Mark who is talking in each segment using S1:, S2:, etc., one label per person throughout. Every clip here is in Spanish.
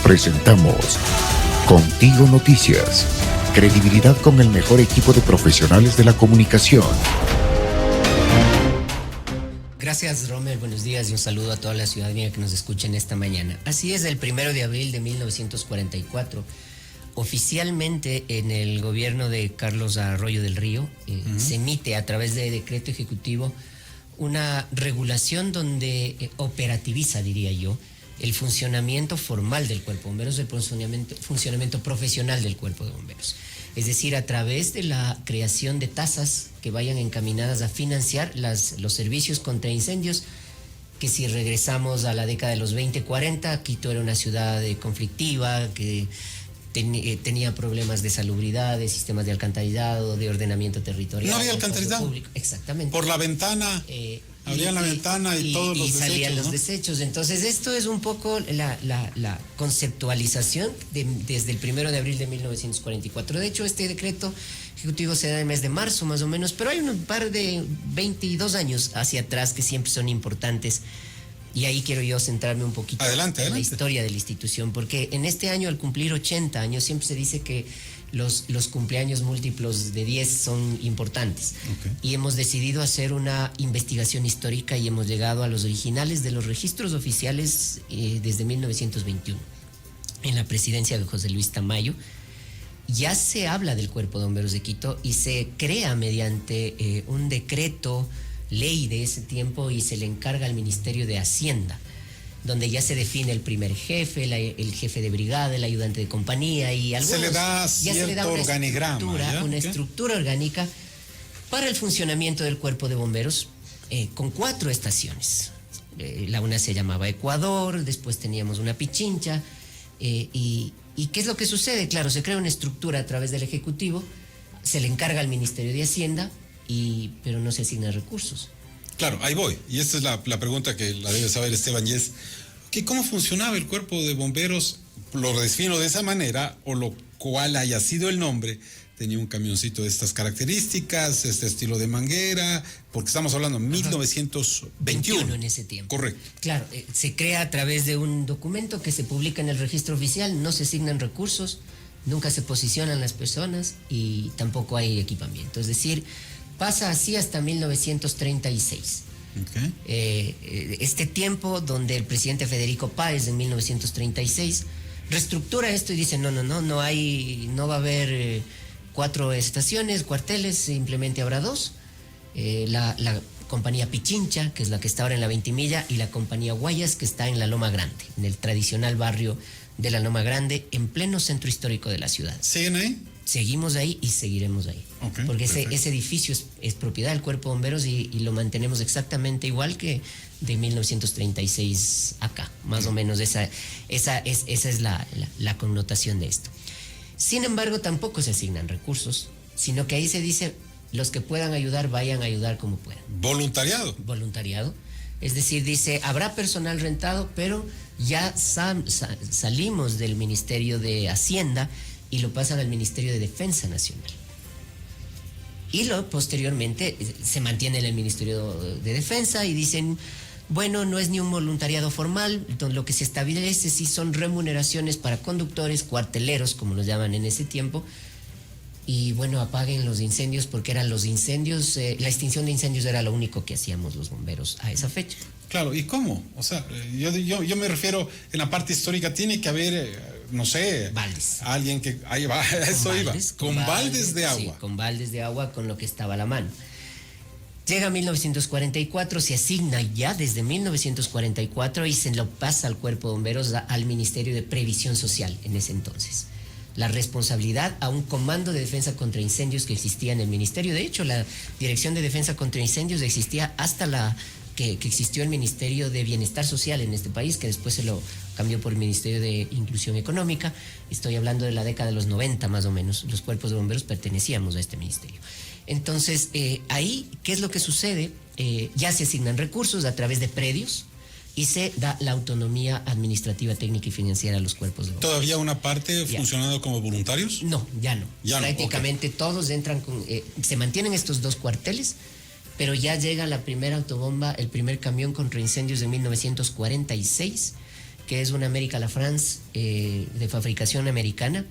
S1: Presentamos Contigo Noticias. Credibilidad con el mejor equipo de profesionales de la comunicación.
S2: Gracias, Romer. Buenos días y un saludo a toda la ciudadanía que nos escucha en esta mañana. Así es, el 1 de abril de 1944, oficialmente en el gobierno de Carlos Arroyo del Río, se emite a través de decreto ejecutivo una regulación donde operativiza, diría yo, el funcionamiento formal del Cuerpo de Bomberos, el funcionamiento profesional del Cuerpo de Bomberos. Es decir, a través de la creación de tasas que vayan encaminadas a financiar los servicios contra incendios, que si regresamos a la década de los 20-40, Quito era una ciudad conflictiva, que tenía problemas de salubridad, de sistemas de alcantarillado, de ordenamiento territorial.
S3: No había alcantarillado.
S2: Exactamente.
S3: Por la ventana, abrían la ventana y todos los desechos. Y salían los
S2: desechos. Entonces, esto es un poco la conceptualización desde el 1 de abril de 1944. De hecho, este decreto ejecutivo se da en el mes de marzo, más o menos, pero hay un par de 22 años hacia atrás que siempre son importantes. Y ahí quiero yo centrarme un poquito en la historia de la institución, porque en este año, al cumplir 80 años, siempre se dice que los cumpleaños múltiplos de 10 son importantes. Okay. Y hemos decidido hacer una investigación histórica y hemos llegado a los originales de los registros oficiales desde 1921. En la presidencia de José Luis Tamayo ya se habla del Cuerpo de Bomberos de Quito y se crea mediante un decreto ley de ese tiempo y se le encarga al Ministerio de Hacienda, donde ya se define el primer jefe, el jefe de brigada, el ayudante de compañía y algunos,
S3: se le da cierto organigrama,
S2: una estructura orgánica para el funcionamiento del Cuerpo de Bomberos con 4 estaciones. La una se llamaba Ecuador, después teníamos una Pichincha y ¿qué es lo que sucede? Claro, se crea una estructura a través del Ejecutivo, se le encarga al Ministerio de Hacienda, pero no se asignan recursos.
S3: Claro, ahí voy. Y esta es la pregunta que la debe saber Esteban, y es ¿cómo funcionaba el Cuerpo de Bomberos? Lo defino de esa manera, o lo cual haya sido el nombre. Tenía un camioncito de estas características, este estilo de manguera, porque estamos hablando de 1921.
S2: En ese tiempo.
S3: Correcto.
S2: Claro, se crea a través de un documento que se publica en el registro oficial, no se asignan recursos, nunca se posicionan las personas y tampoco hay equipamiento. Es decir, pasa así hasta 1936. Okay. Este tiempo donde el presidente Federico Páez en 1936 reestructura esto y dice no va a haber 4 estaciones, cuarteles, simplemente habrá 2. La compañía Pichincha, que es la que está ahora en la Ventimilla, y la compañía Guayas, que está en la Loma Grande, en el tradicional barrio de la Loma Grande, en pleno centro histórico de la ciudad.
S3: ¿Siguen ahí?
S2: Seguimos ahí y seguiremos ahí. Okay, porque ese edificio es propiedad del Cuerpo de Bomberos y lo mantenemos exactamente igual que de 1936 acá. Más o menos esa es la connotación de esto. Sin embargo, tampoco se asignan recursos, sino que ahí se dice los que puedan ayudar, vayan a ayudar como puedan. Voluntariado. Es decir, dice, habrá personal rentado, pero ya salimos del Ministerio de Hacienda y lo pasan al Ministerio de Defensa Nacional. Y posteriormente se mantiene en el Ministerio de Defensa y dicen, bueno, no es ni un voluntariado formal, lo que se establece sí son remuneraciones para conductores, cuarteleros, como los llaman en ese tiempo, y bueno, apaguen los incendios porque eran los incendios, la extinción de incendios era lo único que hacíamos los bomberos a esa fecha.
S3: Claro, ¿y cómo? O sea, yo me refiero, en la parte histórica tiene que haber, no sé,
S2: baldes.
S3: Alguien que, ahí va, eso iba, con baldes de agua.
S2: Sí, con baldes de agua, con lo que estaba a la mano. Llega 1944, se asigna ya desde 1944 y se lo pasa al Cuerpo de Bomberos, al Ministerio de Previsión Social en ese entonces. La responsabilidad a un comando de defensa contra incendios que existía en el ministerio. De hecho, la Dirección de Defensa contra Incendios existía hasta que existió el Ministerio de Bienestar Social en este país, que después se lo cambió por el Ministerio de Inclusión Económica. Estoy hablando de la década de los 90 más o menos. Los cuerpos de bomberos pertenecíamos a este ministerio. Entonces, ahí, ¿qué es lo que sucede? Ya se asignan recursos a través de predios y se da la autonomía administrativa, técnica y financiera a los cuerpos de bomberos.
S3: ¿Todavía una parte funcionando como voluntarios?
S2: No, ya no. Prácticamente todos entran se mantienen estos 2 cuarteles, pero ya llega la primera autobomba, el primer camión contra incendios de 1946 que es una América La France de fabricación americana,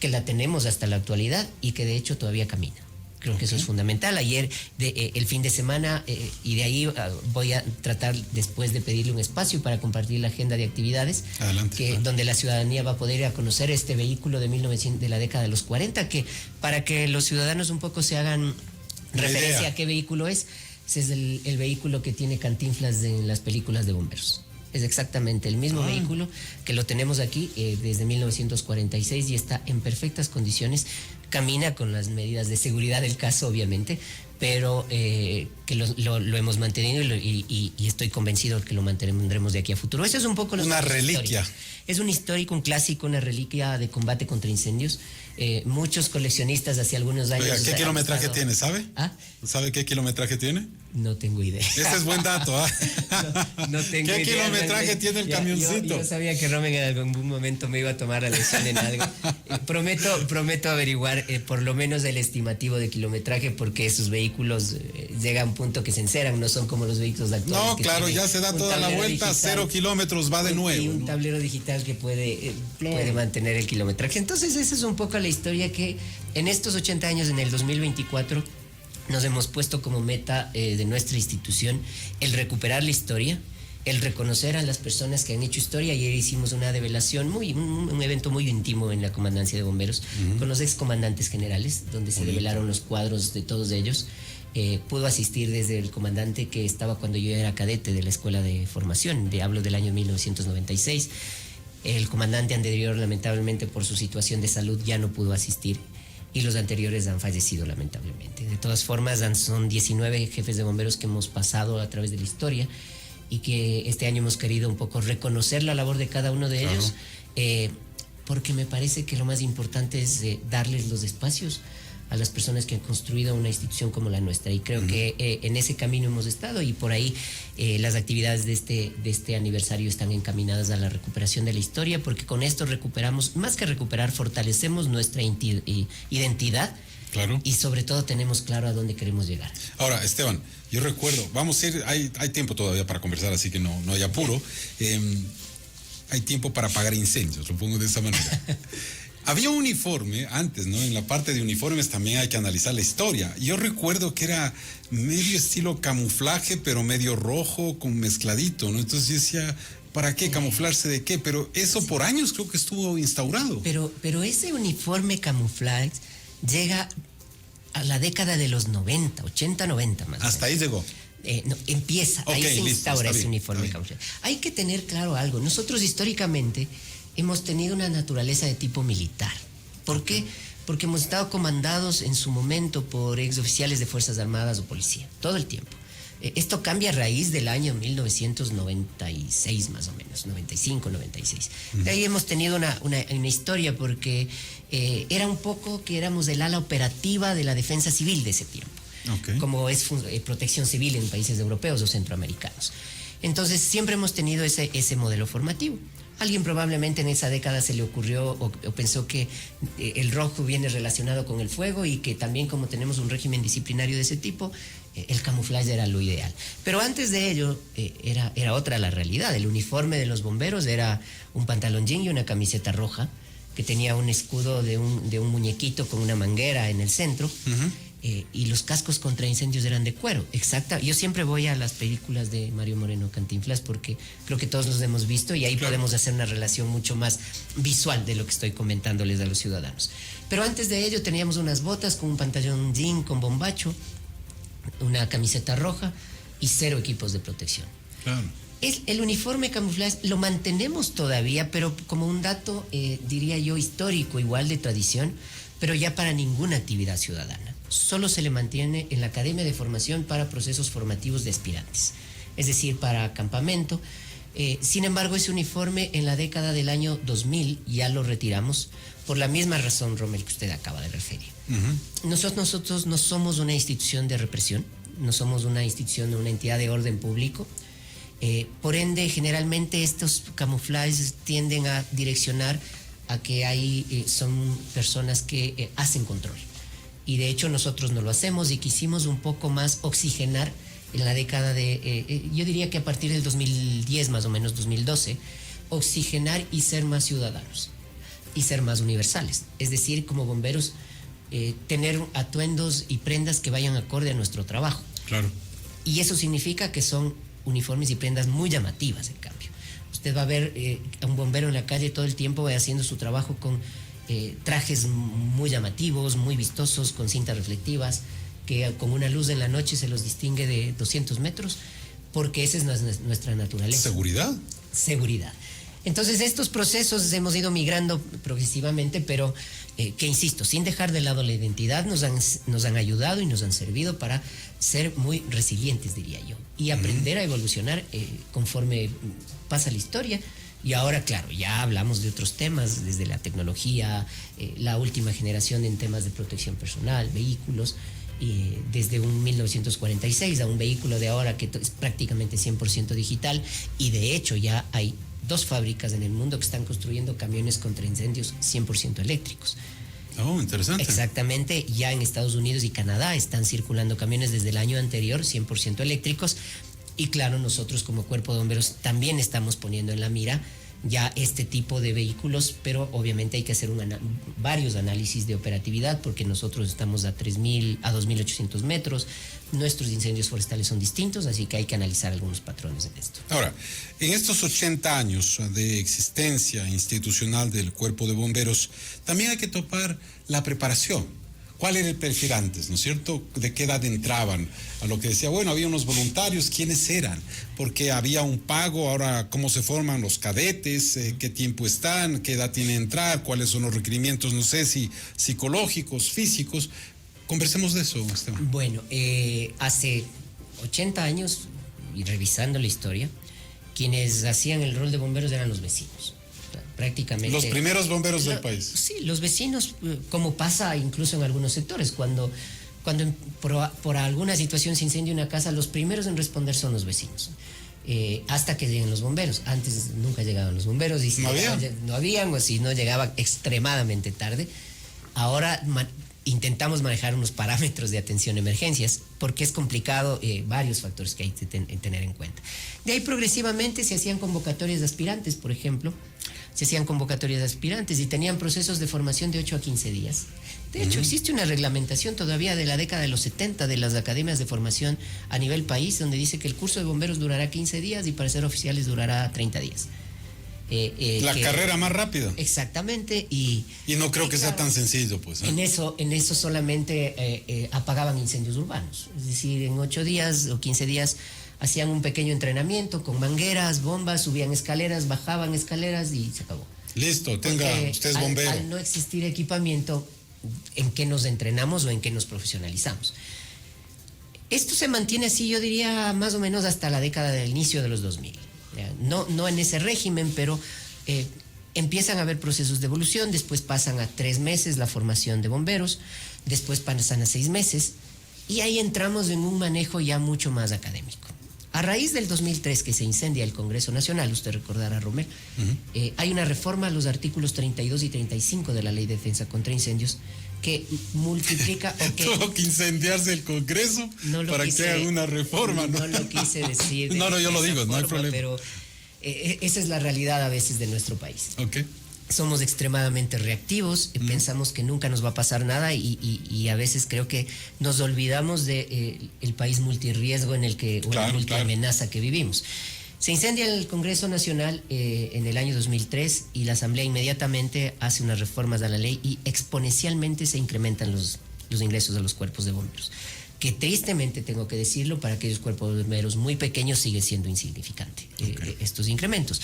S2: que la tenemos hasta la actualidad y que de hecho todavía camina. Creo que eso es fundamental. Ayer, el fin de semana, y de ahí voy a tratar después de pedirle un espacio para compartir la agenda de actividades.
S3: Adelante,
S2: donde la ciudadanía va a poder ir a conocer este vehículo de 1900, de la década de los 40, que para que los ciudadanos un poco se hagan referencia a qué vehículo es. Ese es el vehículo que tiene Cantinflas en las películas de bomberos. Es exactamente el mismo vehículo que lo tenemos aquí desde 1946 y está en perfectas condiciones. Camina con las medidas de seguridad del caso, obviamente, pero que lo hemos mantenido y estoy convencido que lo mantendremos de aquí a futuro. Eso es un poco...
S3: Una reliquia.
S2: Históricos. Es un histórico, un clásico, una reliquia de combate contra incendios. Muchos coleccionistas hace algunos años...
S3: Oiga, ¿qué kilometraje tiene, sabe?
S2: ¿Ah?
S3: ¿Sabe qué kilometraje tiene?
S2: No tengo idea.
S3: Ese es buen dato, ¿ah?
S2: No tengo idea.
S3: ¿Qué kilometraje tiene el camioncito?
S2: Yo sabía que Romen en algún momento me iba a tomar la lección en algo. Prometo averiguar por lo menos el estimativo de kilometraje, porque esos vehículos llegan a un punto que se enceran, no son como los vehículos actuales.
S3: No, claro, ya se da toda la vuelta, digital, 0 kilómetros va de nuevo.
S2: Y un tablero digital que puede mantener el kilometraje. Entonces esa es un poco la historia que en estos 80 años, en el 2024, nos hemos puesto como meta de nuestra institución el recuperar la historia, el reconocer a las personas que han hecho historia. Ayer hicimos una develación, un evento muy íntimo en la Comandancia de Bomberos, con los excomandantes generales, donde se develaron los cuadros de todos ellos. Pudo asistir desde el comandante que estaba cuando yo era cadete de la Escuela de Formación, hablo del año 1996. El comandante anterior, lamentablemente, por su situación de salud, ya no pudo asistir. Y los anteriores han fallecido, lamentablemente. De todas formas, son 19 jefes de bomberos que hemos pasado a través de la historia y que este año hemos querido un poco reconocer la labor de cada uno de ellos, porque me parece que lo más importante es darles los espacios a las personas que han construido una institución como la nuestra. Y creo que en ese camino hemos estado, y por ahí las actividades de este aniversario están encaminadas a la recuperación de la historia, porque con esto recuperamos, más que recuperar, fortalecemos nuestra identidad.
S3: Claro.
S2: Y sobre todo tenemos claro a dónde queremos llegar.
S3: Ahora, Esteban, yo recuerdo, vamos a ir, hay tiempo todavía para conversar, así que no hay apuro. Hay tiempo para apagar incendios, lo pongo de esa manera. Había un uniforme antes, ¿no? En la parte de uniformes también hay que analizar la historia. Yo recuerdo que era medio estilo camuflaje, pero medio rojo con mezcladito, ¿no? Entonces yo decía, ¿para qué camuflarse de qué? Pero eso por años creo que estuvo instaurado.
S2: Pero ese uniforme camuflaje llega a la década de los 90, 80, 90 más.
S3: Hasta ahí llegó.
S2: No, empieza,
S3: okay,
S2: ahí se instaura ese
S3: bien,
S2: uniforme camuflaje. Hay que tener claro algo. Nosotros históricamente hemos tenido una naturaleza de tipo militar. ¿Por qué? Porque hemos estado comandados en su momento por exoficiales de Fuerzas Armadas o policía, todo el tiempo. Esto cambia a raíz del año 1996 más o menos, 95, 96. De ahí hemos tenido una historia, porque era un poco que éramos el ala operativa de la defensa civil de ese tiempo, como es protección civil en países europeos o centroamericanos. Entonces siempre hemos tenido ese modelo formativo. Alguien probablemente en esa década se le ocurrió o pensó que el rojo viene relacionado con el fuego, y que también, como tenemos un régimen disciplinario de ese tipo, el camuflaje era lo ideal. Pero antes de ello era otra la realidad. El uniforme de los bomberos era un pantalón jean y una camiseta roja que tenía un escudo de un muñequito con una manguera en el centro. Y los cascos contra incendios eran de cuero. Exacta. Yo siempre voy a las películas de Mario Moreno Cantinflas, porque creo que todos los hemos visto, y ahí podemos hacer una relación mucho más visual de lo que estoy comentándoles a los ciudadanos. Pero antes de ello teníamos unas botas con un pantalón jean con bombacho, una camiseta roja y 0 equipos de protección.
S3: Claro.
S2: El uniforme camuflaje lo mantenemos todavía, pero como un dato, diría yo, histórico, igual de tradición, pero ya para ninguna actividad ciudadana. Solo se le mantiene en la Academia de Formación para procesos formativos de aspirantes, es decir, para campamento. Sin embargo, ese uniforme en la década del año 2000 ya lo retiramos por la misma razón, Rommel, que usted acaba de referir. Nosotros no somos una institución de represión, no somos una institución, una entidad de orden público. Por ende, generalmente estos camuflajes tienden a direccionar a que son personas que hacen control. Y de hecho nosotros no lo hacemos, y quisimos un poco más oxigenar en la década de, yo diría que a partir del 2010 más o menos, 2012, oxigenar y ser más ciudadanos y ser más universales. Es decir, como bomberos, tener atuendos y prendas que vayan acorde a nuestro trabajo.
S3: Claro.
S2: Y eso significa que son uniformes y prendas muy llamativas, en cambio. Usted va a ver a un bombero en la calle todo el tiempo haciendo su trabajo con trajes muy llamativos, muy vistosos, con cintas reflectivas, que con una luz en la noche se los distingue de 200 metros, porque esa es nuestra naturaleza.
S3: ¿Seguridad?
S2: Seguridad. Entonces, estos procesos hemos ido migrando progresivamente, pero que insisto, sin dejar de lado la identidad, nos han ayudado y nos han servido para ser muy resilientes, diría yo, y aprender a evolucionar conforme pasa la historia. Y ahora, claro, ya hablamos de otros temas, desde la tecnología, la última generación en temas de protección personal, vehículos, desde un 1946 a un vehículo de ahora que es prácticamente 100% digital, y de hecho ya hay 2 fábricas en el mundo que están construyendo camiones contra incendios 100% eléctricos.
S3: Oh, interesante.
S2: Exactamente, ya en Estados Unidos y Canadá están circulando camiones desde el año anterior 100% eléctricos, y claro, nosotros como Cuerpo de Bomberos también estamos poniendo en la mira ya este tipo de vehículos, pero obviamente hay que hacer varios análisis de operatividad, porque nosotros estamos a 3.000, a 2.800 metros, nuestros incendios forestales son distintos, así que hay que analizar algunos patrones en esto.
S3: Ahora, en estos 80 años de existencia institucional del Cuerpo de Bomberos, también hay que topar la preparación. ¿Cuál era el perfil antes, no es cierto? ¿De qué edad entraban? A lo que decía, bueno, había unos voluntarios, ¿quiénes eran? Porque había un pago, ahora cómo se forman los cadetes, qué tiempo están, qué edad tienen que entrar, cuáles son los requerimientos, no sé si psicológicos, físicos. Conversemos de eso, Esteban.
S2: Bueno, hace 80 años, y revisando la historia, quienes hacían el rol de bomberos eran los vecinos. Prácticamente
S3: los primeros bomberos del país.
S2: Sí, los vecinos, como pasa incluso en algunos sectores, cuando por alguna situación se incendia una casa, los primeros en responder son los vecinos, hasta que lleguen los bomberos. Antes nunca llegaban los bomberos, y si no habían, o si no, llegaba extremadamente tarde. Ahora intentamos manejar unos parámetros de atención a emergencias, porque es complicado, varios factores que hay que tener en cuenta. De ahí progresivamente se hacían convocatorias de aspirantes, por ejemplo. Se hacían convocatorias de aspirantes y tenían procesos de formación de 8 a 15 días. De hecho, existe una reglamentación todavía de la década de los 70 de las academias de formación a nivel país, donde dice que el curso de bomberos durará 15 días y para ser oficiales durará 30 días.
S3: La carrera más rápida.
S2: Exactamente.
S3: Y no creo que sea tan sencillo, pues.
S2: En eso solamente apagaban incendios urbanos. Es decir, en 8 días o 15 días hacían un pequeño entrenamiento con mangueras, bombas, subían escaleras, bajaban escaleras y se acabó.
S3: Listo, usted es bombero.
S2: Al no existir equipamiento, ¿en qué nos entrenamos o en qué nos profesionalizamos? Esto se mantiene así, yo diría, más o menos hasta la década del inicio de los 2000. No en ese régimen, pero empiezan a haber procesos de evolución. Después pasan a 3 meses la formación de bomberos, después pasan a 6 meses, y ahí entramos en un manejo ya mucho más académico. A raíz del 2003, que se incendia el Congreso Nacional, usted recordará, Romel, hay una reforma a los artículos 32 y 35 de la Ley de Defensa contra Incendios que multiplica...
S3: Tuvo que incendiarse el Congreso para que haga una reforma, ¿no?
S2: No lo quise decir.
S3: No, yo lo digo, no hay problema.
S2: Pero esa es la realidad a veces de nuestro país.
S3: Okay.
S2: Somos extremadamente reactivos, pensamos que nunca nos va a pasar nada, y a veces creo que nos olvidamos de el país multirriesgo en el que, o la multiamenaza que vivimos. Se incendia el Congreso Nacional en el año 2003, y la Asamblea inmediatamente hace unas reformas a la ley y exponencialmente se incrementan los ingresos a los cuerpos de bomberos, que tristemente, tengo que decirlo, para aquellos cuerpos de bomberos muy pequeños sigue siendo insignificante estos incrementos.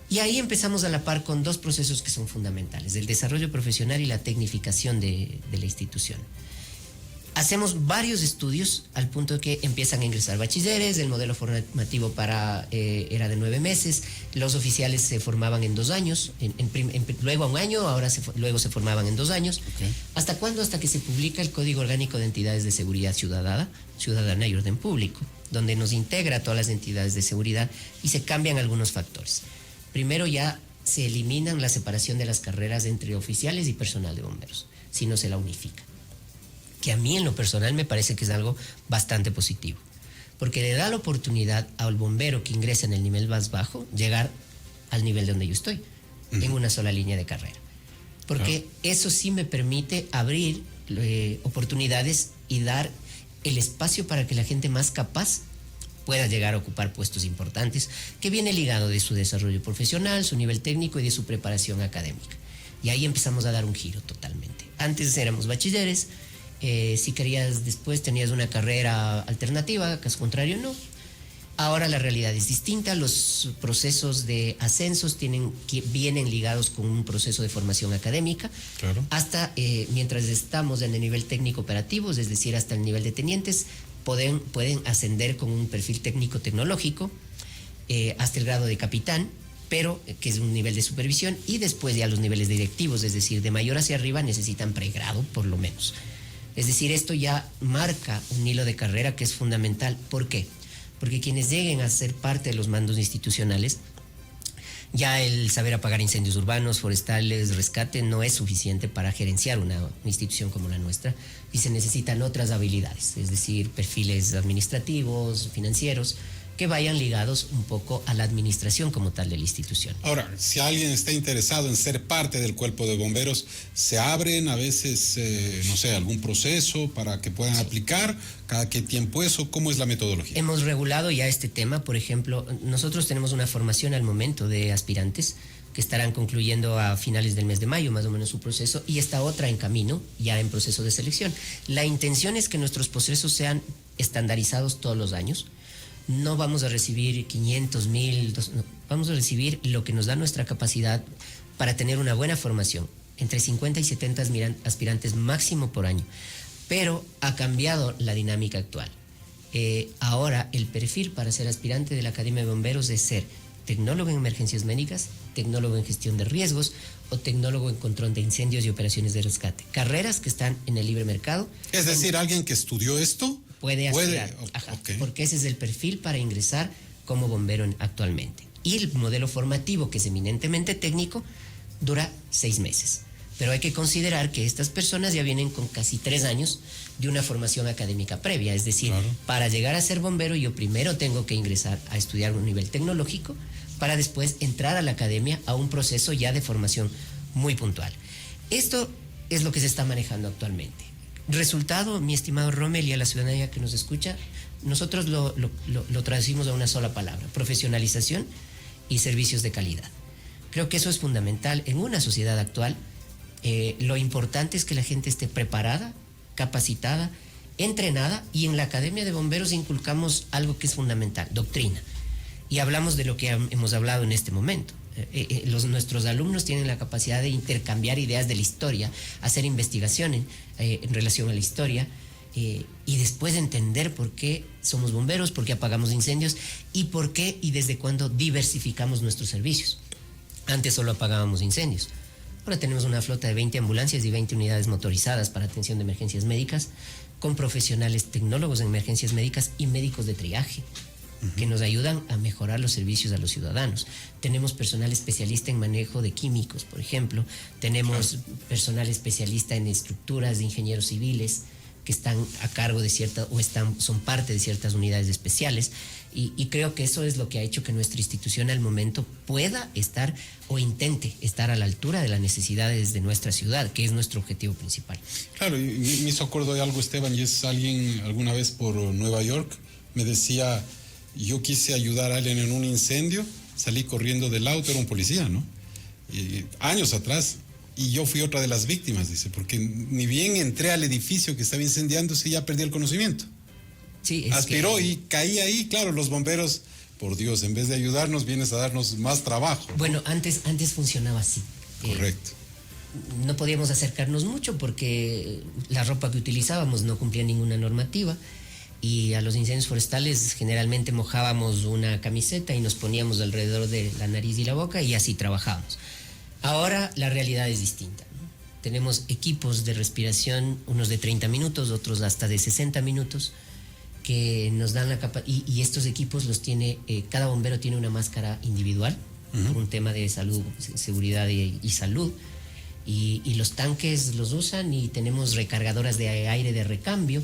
S2: Y ahí empezamos a la par con 2 procesos que son fundamentales: el desarrollo profesional y la tecnificación de la institución. Hacemos varios estudios al punto de que empiezan a ingresar bachilleres. El modelo formativo era de 9 meses, los oficiales se formaban en 2 años, luego a 1 año, luego se formaban en 2 años. ¿Hasta cuándo? Hasta que se publica el Código Orgánico de Entidades de Seguridad Ciudadana y Orden Público, donde nos integra a todas las entidades de seguridad y se cambian algunos factores. Primero, ya se eliminan la separación de las carreras entre oficiales y personal de bomberos, sino se la unifica. Que a mí en lo personal me parece que es algo bastante positivo, porque le da la oportunidad al bombero que ingresa en el nivel más bajo llegar al nivel de donde yo estoy, en una sola línea de carrera. Porque eso sí me permite abrir oportunidades y dar el espacio para que la gente más capaz pueda llegar a ocupar puestos importantes, que viene ligado de su desarrollo profesional, su nivel técnico y de su preparación académica. Y ahí empezamos a dar un giro totalmente. Antes éramos bachilleres, si querías después tenías una carrera alternativa, caso contrario no. Ahora la realidad es distinta, los procesos de ascensos vienen ligados con un proceso de formación académica, hasta mientras estamos en el nivel técnico operativo, es decir, hasta el nivel de tenientes, pueden ascender con un perfil técnico tecnológico hasta el grado de capitán, pero que es un nivel de supervisión, y después ya los niveles directivos, es decir, de mayor hacia arriba necesitan pregrado por lo menos. Es decir, esto ya marca un hilo de carrera que es fundamental. ¿Por qué? Porque quienes lleguen a ser parte de los mandos institucionales, ya el saber apagar incendios urbanos, forestales, rescate, no es suficiente para gerenciar una institución como la nuestra, y se necesitan otras habilidades, es decir, perfiles administrativos, financieros, que vayan ligados un poco a la administración como tal de la institución.
S3: Ahora, si alguien está interesado en ser parte del cuerpo de bomberos, ¿se abren a veces, no sé, algún proceso para que puedan aplicar? ¿Cada qué tiempo eso? ¿Cómo es la metodología?
S2: Hemos regulado ya este tema. Por ejemplo, nosotros tenemos una formación al momento de aspirantes que estarán concluyendo a finales del mes de mayo, más o menos su proceso, y esta otra en camino, ya en proceso de selección. La intención es que nuestros procesos sean estandarizados todos los años. No vamos a recibir 500, 1000, no, vamos a recibir lo que nos da nuestra capacidad para tener una buena formación, entre 50 y 70 aspirantes máximo por año. Pero ha cambiado la dinámica actual. Ahora el perfil para ser aspirante de la Academia de Bomberos es ser tecnólogo en emergencias médicas, tecnólogo en gestión de riesgos o tecnólogo en control de incendios y operaciones de rescate. Carreras que están en el libre mercado.
S3: Es decir, alguien que estudió esto
S2: puede aspirar, porque ese es el perfil para ingresar como bombero actualmente. Y el modelo formativo, que es eminentemente técnico, dura 6 meses. Pero hay que considerar que estas personas ya vienen con casi 3 años de una formación académica previa. Es decir, para llegar a ser bombero yo primero tengo que ingresar a estudiar un nivel tecnológico para después entrar a la academia a un proceso ya de formación muy puntual. Esto es lo que se está manejando actualmente. Resultado, mi estimado Rommel, y a la ciudadanía que nos escucha, nosotros lo traducimos a una sola palabra: profesionalización y servicios de calidad. Creo que eso es fundamental en una sociedad actual. Lo importante es que la gente esté preparada, capacitada, entrenada, y en la Academia de Bomberos inculcamos algo que es fundamental: doctrina. Y hablamos de lo que hemos hablado en este momento. Nuestros alumnos tienen la capacidad de intercambiar ideas de la historia, hacer investigaciones en relación a la historia, y después entender por qué somos bomberos, por qué apagamos incendios y por qué y desde cuándo diversificamos nuestros servicios. Antes solo apagábamos incendios. Ahora tenemos una flota de 20 ambulancias y 20 unidades motorizadas para atención de emergencias médicas, con profesionales tecnólogos en emergencias médicas y médicos de triaje, que nos ayudan a mejorar los servicios a los ciudadanos. Tenemos personal especialista en manejo de químicos, por ejemplo. Tenemos personal especialista en estructuras de ingenieros civiles que están a cargo de son parte de ciertas unidades especiales. Y creo que eso es lo que ha hecho que nuestra institución al momento pueda estar o intente estar a la altura de las necesidades de nuestra ciudad, que es nuestro objetivo principal.
S3: Claro, y me hizo acuerdo de algo, Esteban, y es alguien alguna vez por Nueva York me decía: yo quise ayudar a alguien en un incendio, salí corriendo del auto, era un policía, ¿no? Y años atrás, y yo fui otra de las víctimas, dice, porque ni bien entré al edificio que estaba incendiándose, ya perdí el conocimiento.
S2: Sí,
S3: aspiró y caí ahí. Claro, los bomberos, por Dios, en vez de ayudarnos, vienes a darnos más trabajo.
S2: Bueno, antes funcionaba así.
S3: Correcto.
S2: No podíamos acercarnos mucho porque la ropa que utilizábamos no cumplía ninguna normativa, y a los incendios forestales generalmente mojábamos una camiseta y nos poníamos alrededor de la nariz y la boca, y así trabajábamos. Ahora la realidad es distinta, ¿no? Tenemos equipos de respiración, unos de 30 minutos, otros hasta de 60 minutos, que nos dan la capacidad, y estos equipos los tiene, cada bombero tiene una máscara individual, por un tema de salud, seguridad y salud, y los tanques los usan, y tenemos recargadoras de aire de recambio,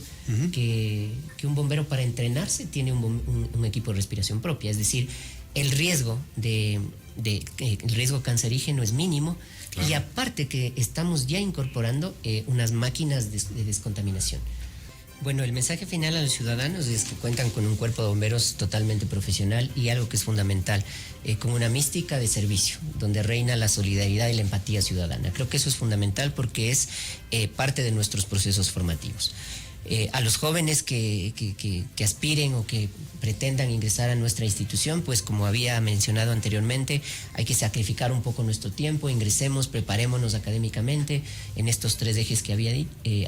S2: que un bombero para entrenarse tiene un equipo de respiración propia. Es decir, el riesgo de el riesgo cancerígeno es mínimo. Claro. Y aparte que estamos ya incorporando unas máquinas de descontaminación. Bueno, el mensaje final a los ciudadanos es que cuentan con un cuerpo de bomberos totalmente profesional y algo que es fundamental, con una mística de servicio, donde reina la solidaridad y la empatía ciudadana. Creo que eso es fundamental porque es parte de nuestros procesos formativos. A los jóvenes que aspiren o que pretendan ingresar a nuestra institución, pues como había mencionado anteriormente, hay que sacrificar un poco nuestro tiempo, ingresemos, preparémonos académicamente en estos 3 ejes que había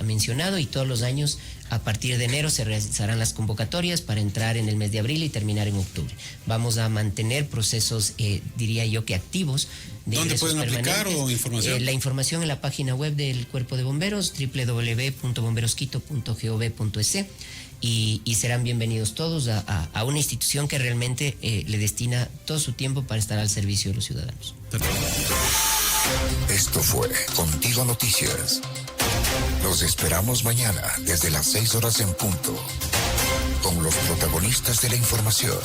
S2: mencionado, y todos los años a partir de enero se realizarán las convocatorias para entrar en el mes de abril y terminar en octubre. Vamos a mantener procesos, diría yo que activos.
S3: ¿Dónde pueden aplicar o información?
S2: La información en la página web del Cuerpo de Bomberos, www.bomberosquito.gov.es, y serán bienvenidos todos a una institución que realmente le destina todo su tiempo para estar al servicio de los ciudadanos.
S1: Esto fue Contigo Noticias. Los esperamos mañana desde las 6 horas en punto, con los protagonistas de la información.